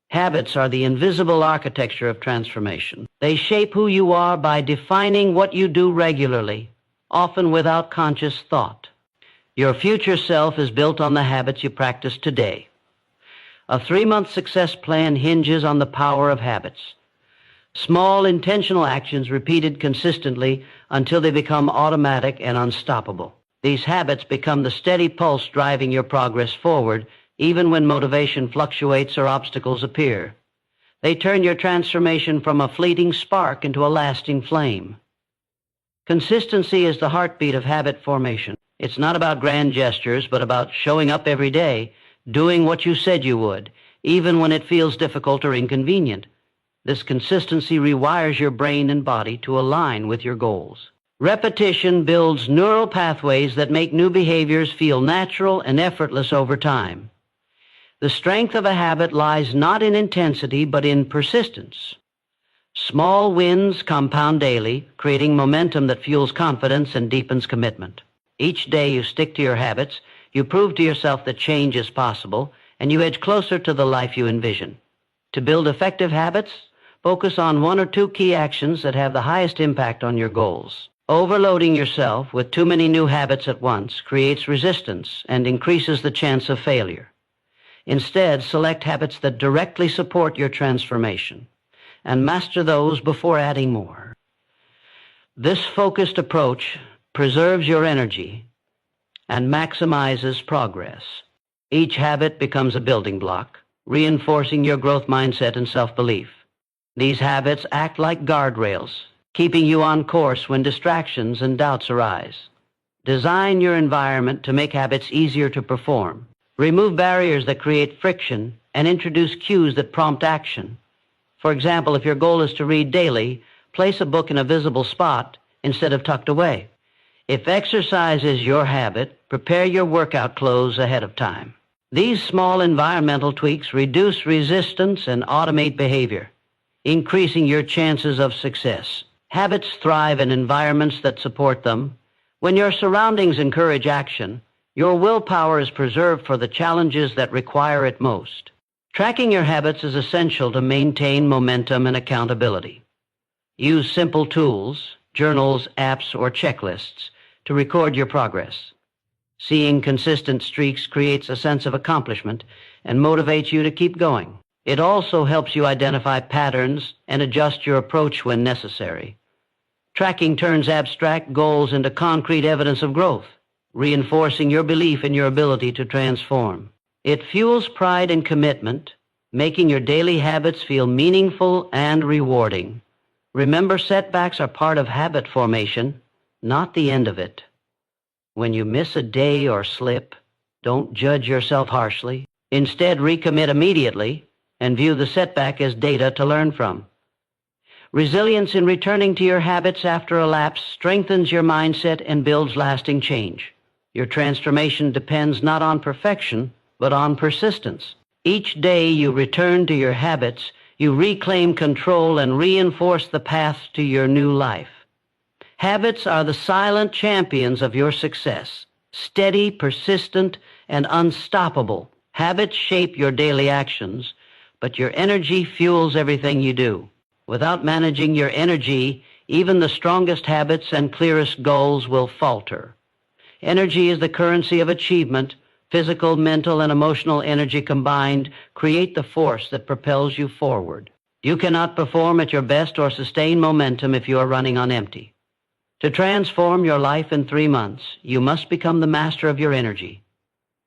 Habits are the invisible architecture of transformation. They shape who you are by defining what you do regularly, often without conscious thought. Your future self is built on the habits you practice today. A 3-month success plan hinges on the power of habits. Small, intentional actions repeated consistently until they become automatic and unstoppable. These habits become the steady pulse driving your progress forward, even when motivation fluctuates or obstacles appear. They turn your transformation from a fleeting spark into a lasting flame. Consistency is the heartbeat of habit formation. It's not about grand gestures, but about showing up every day, doing what you said you would, even when it feels difficult or inconvenient. This consistency rewires your brain and body to align with your goals. Repetition builds neural pathways that make new behaviors feel natural and effortless over time. The strength of a habit lies not in intensity, but in persistence. Small wins compound daily, creating momentum that fuels confidence and deepens commitment. Each day you stick to your habits, you prove to yourself that change is possible, and you edge closer to the life you envision. To build effective habits, focus on 1 or 2 key actions that have the highest impact on your goals. Overloading yourself with too many new habits at once creates resistance and increases the chance of failure. Instead, select habits that directly support your transformation, and master those before adding more. This focused approach preserves your energy and maximizes progress. Each habit becomes a building block, reinforcing your growth mindset and self-belief. These habits act like guardrails, keeping you on course when distractions and doubts arise. Design your environment to make habits easier to perform. Remove barriers that create friction and introduce cues that prompt action. For example, if your goal is to read daily, place a book in a visible spot instead of tucked away. If exercise is your habit, prepare your workout clothes ahead of time. These small environmental tweaks reduce resistance and automate behavior, increasing your chances of success. Habits thrive in environments that support them. When your surroundings encourage action, your willpower is preserved for the challenges that require it most. Tracking your habits is essential to maintain momentum and accountability. Use simple tools, journals, apps, or checklists to record your progress. Seeing consistent streaks creates a sense of accomplishment and motivates you to keep going. It also helps you identify patterns and adjust your approach when necessary. Tracking turns abstract goals into concrete evidence of growth, reinforcing your belief in your ability to transform. It fuels pride and commitment, making your daily habits feel meaningful and rewarding. Remember, setbacks are part of habit formation, not the end of it. When you miss a day or slip, don't judge yourself harshly. Instead, recommit immediately and view the setback as data to learn from. Resilience in returning to your habits after a lapse strengthens your mindset and builds lasting change. Your transformation depends not on perfection, but on persistence. Each day you return to your habits, you reclaim control and reinforce the path to your new life. Habits are the silent champions of your success, steady, persistent, and unstoppable. Habits shape your daily actions, but your energy fuels everything you do. Without managing your energy, even the strongest habits and clearest goals will falter. Energy is the currency of achievement. Physical, mental, and emotional energy combined create the force that propels you forward. You cannot perform at your best or sustain momentum if you are running on empty. To transform your life in 3 months, you must become the master of your energy,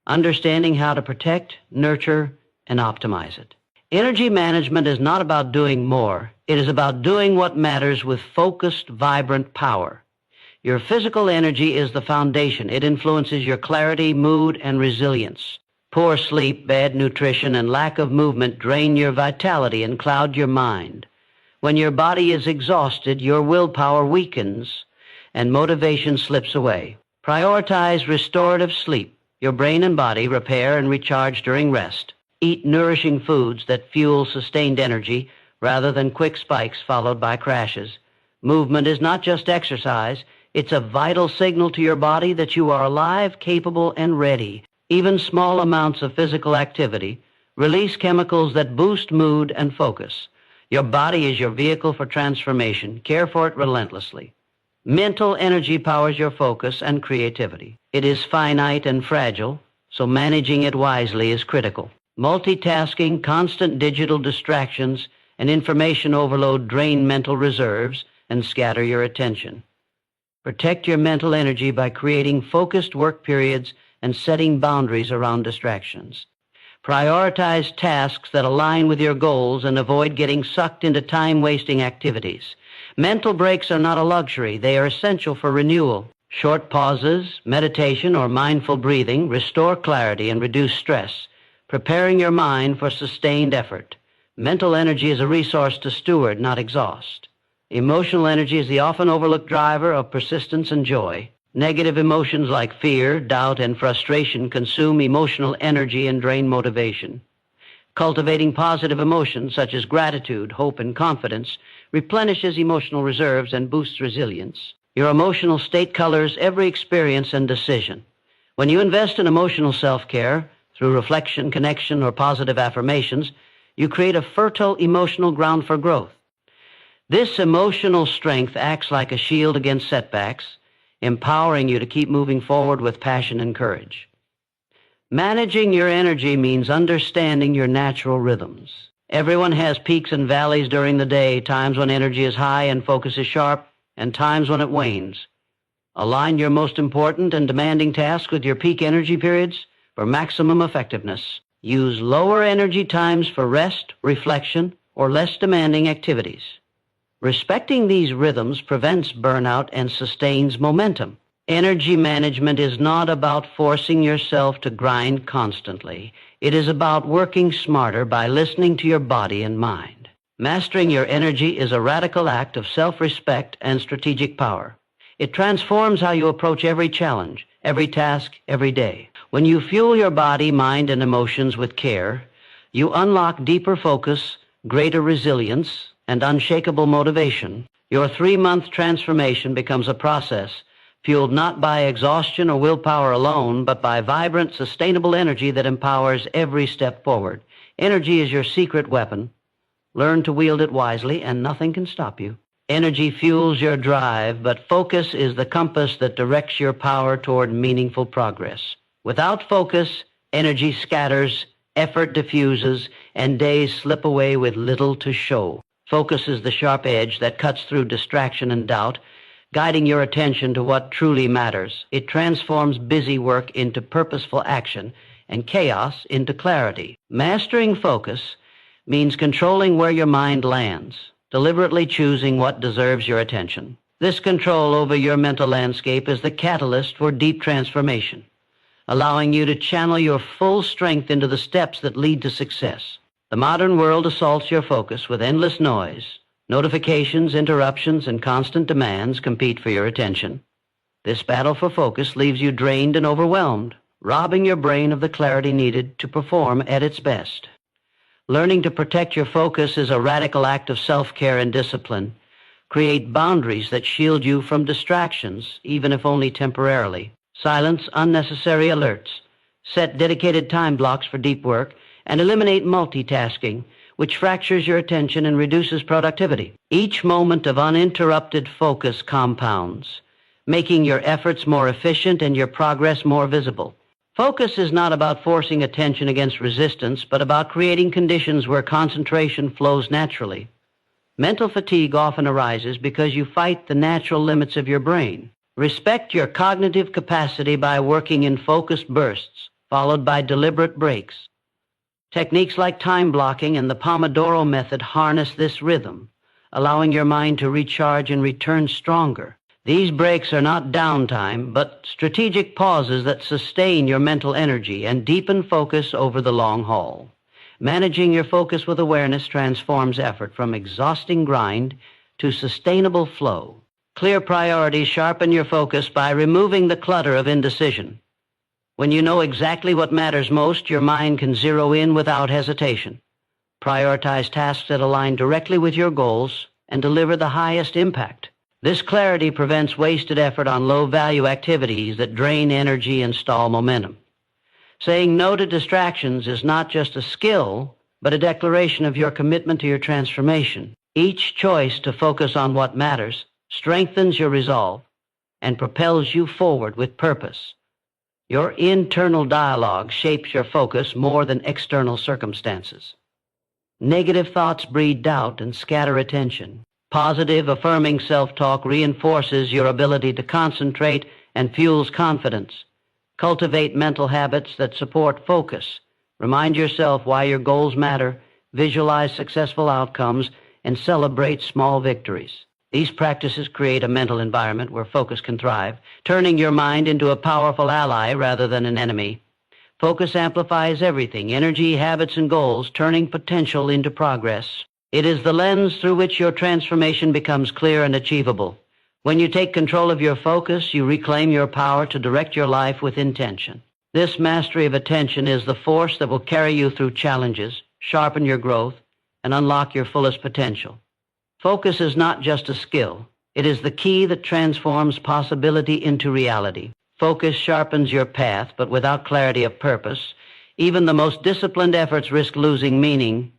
understanding how to protect, nurture, and optimize it. Energy management is not about doing more. It is about doing what matters with focused, vibrant power. Your physical energy is the foundation. It influences your clarity, mood, and resilience. Poor sleep, bad nutrition, and lack of movement drain your vitality and cloud your mind. When your body is exhausted, your willpower weakens and motivation slips away. Prioritize restorative sleep. Your brain and body repair and recharge during rest. Eat nourishing foods that fuel sustained energy rather than quick spikes followed by crashes. Movement is not just exercise. It's a vital signal to your body that you are alive, capable, and ready. Even small amounts of physical activity release chemicals that boost mood and focus. Your body is your vehicle for transformation. Care for it relentlessly. Mental energy powers your focus and creativity. It is finite and fragile, so managing it wisely is critical. Multitasking, constant digital distractions, and information overload drain mental reserves and scatter your attention. Protect your mental energy by creating focused work periods and setting boundaries around distractions. Prioritize tasks that align with your goals and avoid getting sucked into time-wasting activities. Mental breaks are not a luxury. They are essential for renewal. Short pauses, meditation, or mindful breathing restore clarity and reduce stress, preparing your mind for sustained effort. Mental energy is a resource to steward, not exhaust. Emotional energy is the often overlooked driver of persistence and joy. Negative emotions like fear, doubt, and frustration consume emotional energy and drain motivation. Cultivating positive emotions such as gratitude, hope, and confidence replenishes emotional reserves and boosts resilience. Your emotional state colors every experience and decision. When you invest in emotional self-care, through reflection, connection, or positive affirmations, you create a fertile emotional ground for growth. This emotional strength acts like a shield against setbacks, empowering you to keep moving forward with passion and courage. Managing your energy means understanding your natural rhythms. Everyone has peaks and valleys during the day, times when energy is high and focus is sharp, and times when it wanes. Align your most important and demanding tasks with your peak energy periods for maximum effectiveness. Use lower energy times for rest, reflection, or less demanding activities. Respecting these rhythms prevents burnout and sustains momentum. Energy management is not about forcing yourself to grind constantly. It is about working smarter by listening to your body and mind. Mastering your energy is a radical act of self-respect and strategic power. It transforms how you approach every challenge, every task, every day. When you fuel your body, mind, and emotions with care, you unlock deeper focus, greater resilience, and unshakable motivation. Your 3-month transformation becomes a process fueled not by exhaustion or willpower alone, but by vibrant, sustainable energy that empowers every step forward. Energy is your secret weapon. Learn to wield it wisely, and nothing can stop you. Energy fuels your drive, but focus is the compass that directs your power toward meaningful progress. Without focus, energy scatters, effort diffuses, and days slip away with little to show. Focus is the sharp edge that cuts through distraction and doubt, guiding your attention to what truly matters. It transforms busy work into purposeful action and chaos into clarity. Mastering focus means controlling where your mind lands, deliberately choosing what deserves your attention. This control over your mental landscape is the catalyst for deep transformation, allowing you to channel your full strength into the steps that lead to success. The modern world assaults your focus with endless noise. Notifications, interruptions, and constant demands compete for your attention. This battle for focus leaves you drained and overwhelmed, robbing your brain of the clarity needed to perform at its best. Learning to protect your focus is a radical act of self-care and discipline. Create boundaries that shield you from distractions, even if only temporarily. Silence unnecessary alerts. Set dedicated time blocks for deep work, and eliminate multitasking, which fractures your attention and reduces productivity. Each moment of uninterrupted focus compounds, making your efforts more efficient and your progress more visible. Focus is not about forcing attention against resistance, but about creating conditions where concentration flows naturally. Mental fatigue often arises because you fight the natural limits of your brain. Respect your cognitive capacity by working in focused bursts, followed by deliberate breaks. Techniques like time blocking and the Pomodoro method harness this rhythm, allowing your mind to recharge and return stronger. These breaks are not downtime, but strategic pauses that sustain your mental energy and deepen focus over the long haul. Managing your focus with awareness transforms effort from exhausting grind to sustainable flow. Clear priorities sharpen your focus by removing the clutter of indecision. When you know exactly what matters most, your mind can zero in without hesitation. Prioritize tasks that align directly with your goals and deliver the highest impact. This clarity prevents wasted effort on low-value activities that drain energy and stall momentum. Saying no to distractions is not just a skill, but a declaration of your commitment to your transformation. Each choice to focus on what matters strengthens your resolve and propels you forward with purpose. Your internal dialogue shapes your focus more than external circumstances. Negative thoughts breed doubt and scatter attention. Positive, affirming self-talk reinforces your ability to concentrate and fuels confidence. Cultivate mental habits that support focus. Remind yourself why your goals matter, visualize successful outcomes, and celebrate small victories. These practices create a mental environment where focus can thrive, turning your mind into a powerful ally rather than an enemy. Focus amplifies everything, energy, habits, and goals, turning potential into progress. It is the lens through which your transformation becomes clear and achievable. When you take control of your focus, you reclaim your power to direct your life with intention. This mastery of attention is the force that will carry you through challenges, sharpen your growth, and unlock your fullest potential. Focus is not just a skill. It is the key that transforms possibility into reality. Focus sharpens your path, but without clarity of purpose, even the most disciplined efforts risk losing meaning.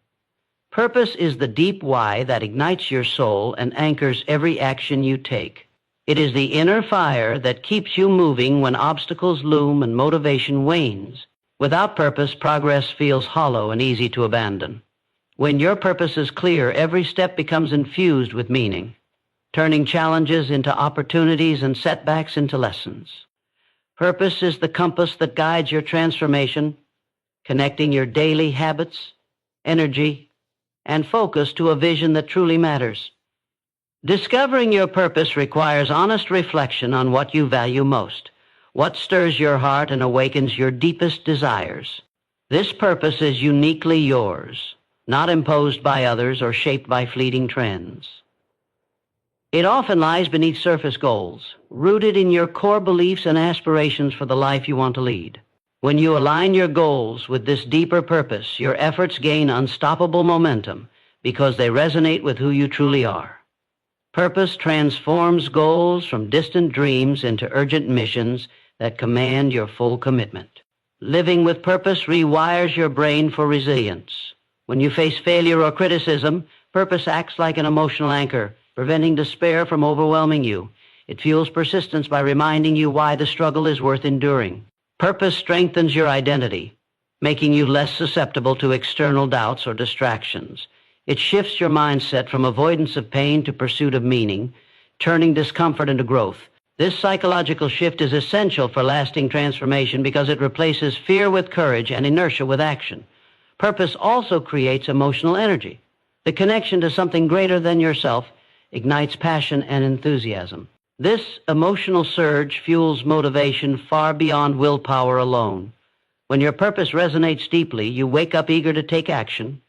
Purpose is the deep why that ignites your soul and anchors every action you take. It is the inner fire that keeps you moving when obstacles loom and motivation wanes. Without purpose, progress feels hollow and easy to abandon. When your purpose is clear, every step becomes infused with meaning, turning challenges into opportunities and setbacks into lessons. Purpose is the compass that guides your transformation, connecting your daily habits, energy, and focus to a vision that truly matters. Discovering your purpose requires honest reflection on what you value most, what stirs your heart and awakens your deepest desires. This purpose is uniquely yours, not imposed by others or shaped by fleeting trends. It often lies beneath surface goals, rooted in your core beliefs and aspirations for the life you want to lead. When you align your goals with this deeper purpose, your efforts gain unstoppable momentum because they resonate with who you truly are. Purpose transforms goals from distant dreams into urgent missions that command your full commitment. Living with purpose rewires your brain for resilience. When you face failure or criticism, purpose acts like an emotional anchor, preventing despair from overwhelming you. It fuels persistence by reminding you why the struggle is worth enduring. Purpose strengthens your identity, making you less susceptible to external doubts or distractions. It shifts your mindset from avoidance of pain to pursuit of meaning, turning discomfort into growth. This psychological shift is essential for lasting transformation because it replaces fear with courage and inertia with action. Purpose also creates emotional energy. The connection to something greater than yourself ignites passion and enthusiasm. This emotional surge fuels motivation far beyond willpower alone. When your purpose resonates deeply, you wake up eager to take action,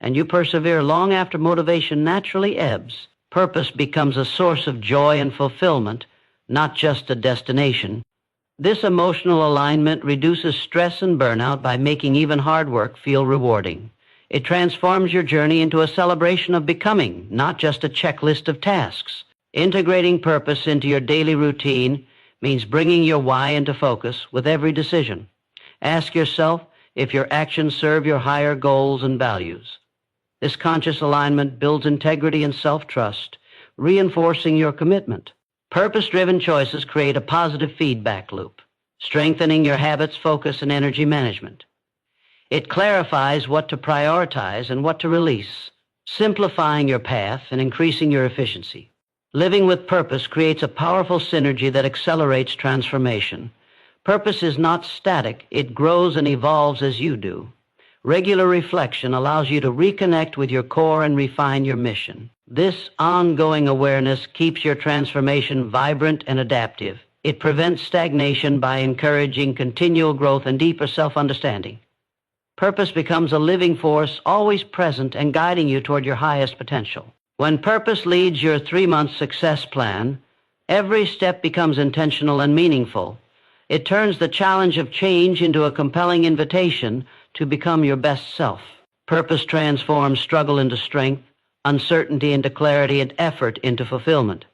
and you persevere long after motivation naturally ebbs. Purpose becomes a source of joy and fulfillment, not just a destination. This emotional alignment reduces stress and burnout by making even hard work feel rewarding. It transforms your journey into a celebration of becoming, not just a checklist of tasks. Integrating purpose into your daily routine means bringing your why into focus with every decision. Ask yourself if your actions serve your higher goals and values. This conscious alignment builds integrity and self-trust, reinforcing your commitment. Purpose-driven choices create a positive feedback loop, strengthening your habits, focus, and energy management. It clarifies what to prioritize and what to release, simplifying your path and increasing your efficiency. Living with purpose creates a powerful synergy that accelerates transformation. Purpose is not static. It grows and evolves as you do. Regular reflection allows you to reconnect with your core and refine your mission. This ongoing awareness keeps your transformation vibrant and adaptive. It prevents stagnation by encouraging continual growth and deeper self-understanding. Purpose becomes a living force, always present and guiding you toward your highest potential. When purpose leads your 3-month success plan, every step becomes intentional and meaningful. It turns the challenge of change into a compelling invitation to become your best self. Purpose transforms struggle into strength, uncertainty into clarity, and effort into fulfillment.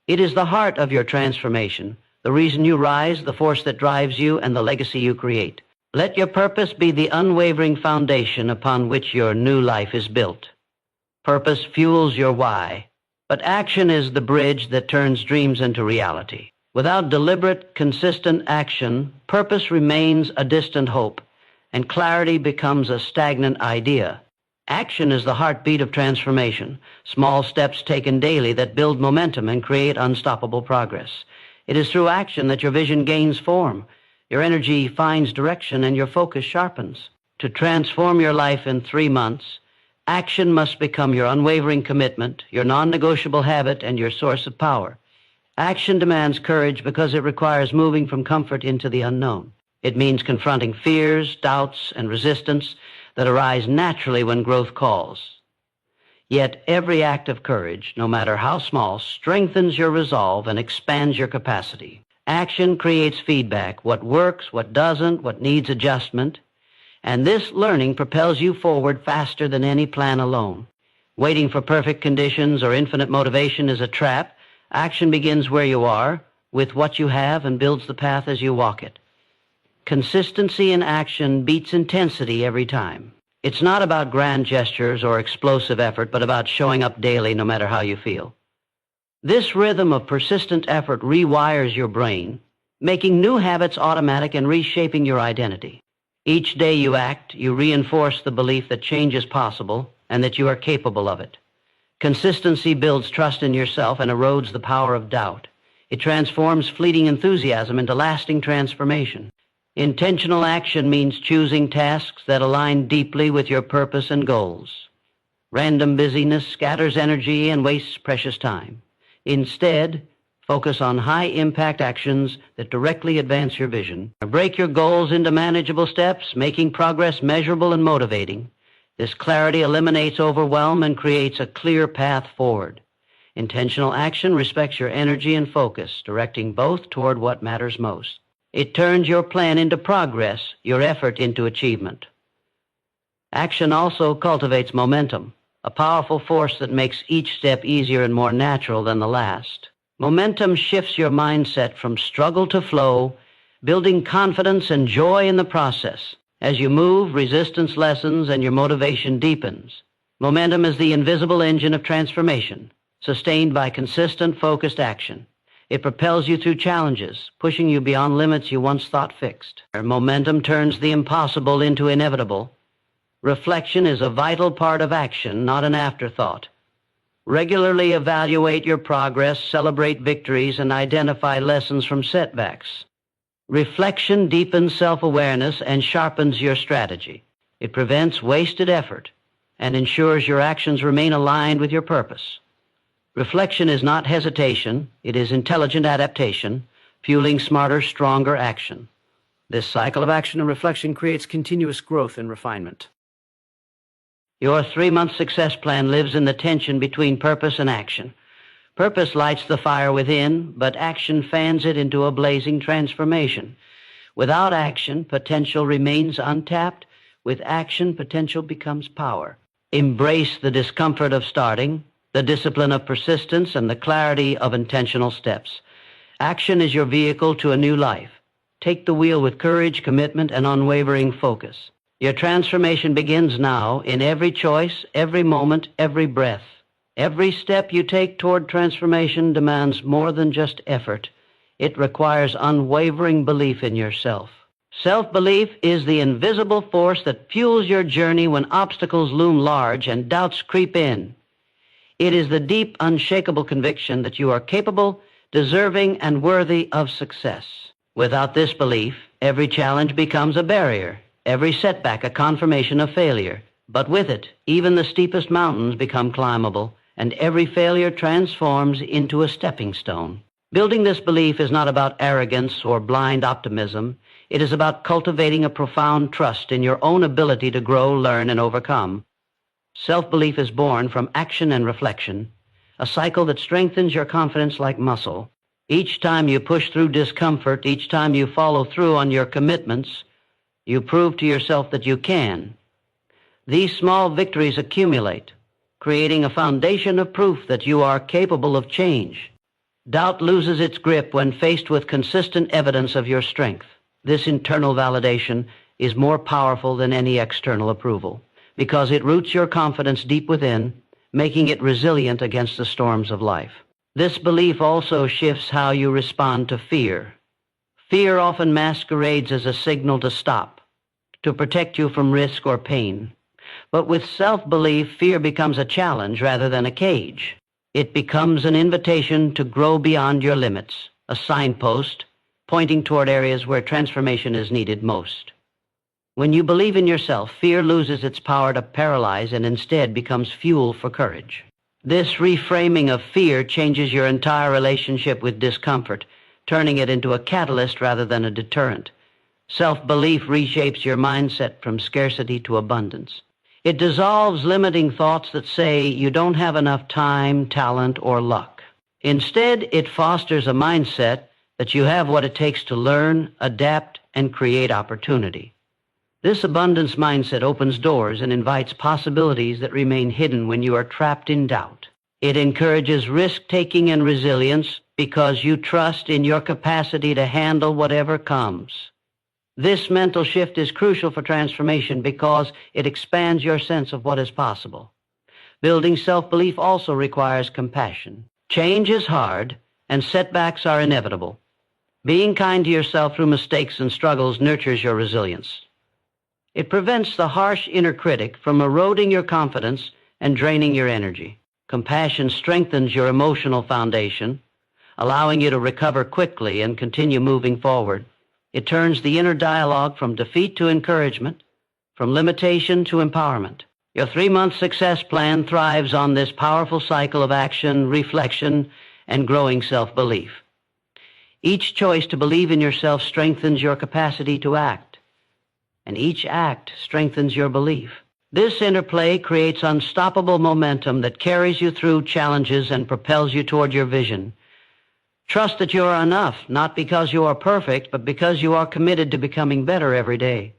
It is the heart of your transformation, the reason you rise, the force that drives you, and the legacy you create. Let your purpose be the unwavering foundation upon which your new life is built. Purpose fuels your why, but action is the bridge that turns dreams into reality. Without deliberate, consistent action, purpose remains a distant hope, and clarity becomes a stagnant idea. Action is the heartbeat of transformation, small steps taken daily that build momentum and create unstoppable progress. It is through action that your vision gains form, your energy finds direction, and your focus sharpens. To transform your life in 3 months, action must become your unwavering commitment, your non-negotiable habit, and your source of power. Action demands courage because it requires moving from comfort into the unknown. It means confronting fears, doubts, and resistance that arise naturally when growth calls. Yet every act of courage, no matter how small, strengthens your resolve and expands your capacity. Action creates feedback, what works, what doesn't, what needs adjustment, and this learning propels you forward faster than any plan alone. Waiting for perfect conditions or infinite motivation is a trap. Action begins where you are, with what you have, and builds the path as you walk it. Consistency in action beats intensity every time. It's not about grand gestures or explosive effort, but about showing up daily no matter how you feel. This rhythm of persistent effort rewires your brain, making new habits automatic and reshaping your identity. Each day you act, you reinforce the belief that change is possible and that you are capable of it. Consistency builds trust in yourself and erodes the power of doubt. It transforms fleeting enthusiasm into lasting transformation. Intentional action means choosing tasks that align deeply with your purpose and goals. Random busyness scatters energy and wastes precious time. Instead, focus on high-impact actions that directly advance your vision. Break your goals into manageable steps, making progress measurable and motivating. This clarity eliminates overwhelm and creates a clear path forward. Intentional action respects your energy and focus, directing both toward what matters most. It turns your plan into progress, your effort into achievement. Action also cultivates momentum, a powerful force that makes each step easier and more natural than the last. Momentum shifts your mindset from struggle to flow, building confidence and joy in the process. As you move, resistance lessens and your motivation deepens. Momentum is the invisible engine of transformation, sustained by consistent, focused action. It propels you through challenges, pushing you beyond limits you once thought fixed. Momentum turns the impossible into inevitable. Reflection is a vital part of action, not an afterthought. Regularly evaluate your progress, celebrate victories, and identify lessons from setbacks. Reflection deepens self-awareness and sharpens your strategy. It prevents wasted effort and ensures your actions remain aligned with your purpose. Reflection is not hesitation, it is intelligent adaptation, fueling smarter, stronger action. This cycle of action and reflection creates continuous growth and refinement. Your 3-month success plan lives in the tension between purpose and action. Purpose lights the fire within, but action fans it into a blazing transformation. Without action, potential remains untapped. With action, potential becomes power. Embrace the discomfort of starting, the discipline of persistence, and the clarity of intentional steps. Action is your vehicle to a new life. Take the wheel with courage, commitment, and unwavering focus. Your transformation begins now in every choice, every moment, every breath. Every step you take toward transformation demands more than just effort. It requires unwavering belief in yourself. Self-belief is the invisible force that fuels your journey when obstacles loom large and doubts creep in. It is the deep, unshakable conviction that you are capable, deserving, and worthy of success. Without this belief, every challenge becomes a barrier, every setback a confirmation of failure. But with it, even the steepest mountains become climbable, and every failure transforms into a stepping stone. Building this belief is not about arrogance or blind optimism. It is about cultivating a profound trust in your own ability to grow, learn, and overcome. Self-belief is born from action and reflection, a cycle that strengthens your confidence like muscle. Each time you push through discomfort, each time you follow through on your commitments, you prove to yourself that you can. These small victories accumulate, creating a foundation of proof that you are capable of change. Doubt loses its grip when faced with consistent evidence of your strength. This internal validation is more powerful than any external approval, because it roots your confidence deep within, making it resilient against the storms of life. This belief also shifts how you respond to fear. Fear often masquerades as a signal to stop, to protect you from risk or pain. But with self-belief, fear becomes a challenge rather than a cage. It becomes an invitation to grow beyond your limits, a signpost pointing toward areas where transformation is needed most. When you believe in yourself, fear loses its power to paralyze and instead becomes fuel for courage. This reframing of fear changes your entire relationship with discomfort, turning it into a catalyst rather than a deterrent. Self-belief reshapes your mindset from scarcity to abundance. It dissolves limiting thoughts that say you don't have enough time, talent, or luck. Instead, it fosters a mindset that you have what it takes to learn, adapt, and create opportunity. This abundance mindset opens doors and invites possibilities that remain hidden when you are trapped in doubt. It encourages risk-taking and resilience because you trust in your capacity to handle whatever comes. This mental shift is crucial for transformation because it expands your sense of what is possible. Building self-belief also requires compassion. Change is hard, and setbacks are inevitable. Being kind to yourself through mistakes and struggles nurtures your resilience. It prevents the harsh inner critic from eroding your confidence and draining your energy. Compassion strengthens your emotional foundation, allowing you to recover quickly and continue moving forward. It turns the inner dialogue from defeat to encouragement, from limitation to empowerment. Your 3-month success plan thrives on this powerful cycle of action, reflection, and growing self-belief. Each choice to believe in yourself strengthens your capacity to act, and each act strengthens your belief. This interplay creates unstoppable momentum that carries you through challenges and propels you toward your vision. Trust that you are enough, not because you are perfect, but because you are committed to becoming better every day.